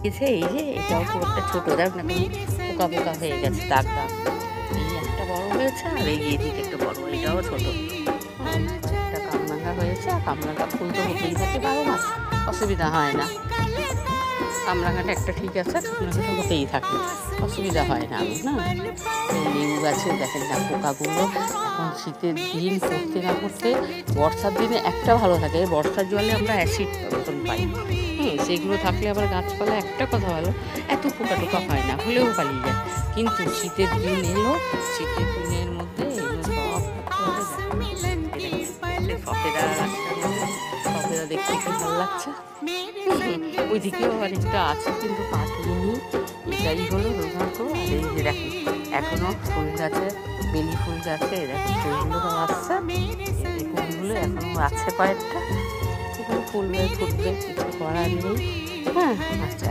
এই যে এটাও খুব একটা ছোট, দেখ না তুমি, পোকা পোকা হয়ে গেছে, দাগ দাগ। এই একটা বড় হয়েছে, আর এই এদিকে একটা বড়, এটাও ছোট। একটা কামরাঙা হয়েছে, আর কামরাঙা ফুল তো হতেই থাকে 12 মাস, অসুবিধা হয় না। কামরাঙাটা একটা ঠিক আছে, কামরাঙাটা হতেই থাকে, অসুবিধা হয় না না। এই লেবু গাছে দেখেন না পোকাগুলো, এখন শীতের দিন পড়তে না পড়তে বর্ষার দিনে একটা ভালো থাকে, বর্ষার জলে আমরা অ্যাসিড মতন পাই। সেগুলো থাকলে আবার গাছপালা একটা কথা ভালো, এত পোকা টোকা হয় না, হলেও পালিয়ে যায়। কিন্তু শীতের দিন এলো, শীতের দিনের মধ্যে এগুলো সব সফেদা গাছটার মধ্যে, সফেদা দেখতে কি ভালো লাগছে। ওইদিকেও অনেকটা আছে কিন্তু পাঠিয়ে, এটাই হলো দুর্ভাগ্য। আর এই যে দেখো এখনো ফুল গাছে, বেলি ফুল গাছে দেখো ফুলগুলো আসছে, ফুলগুলো এখনো আছে কয়েকটা, এগুলো ফুল হয়ে ফুটবে, কিছু করার নেই। হ্যাঁ, আচ্ছা।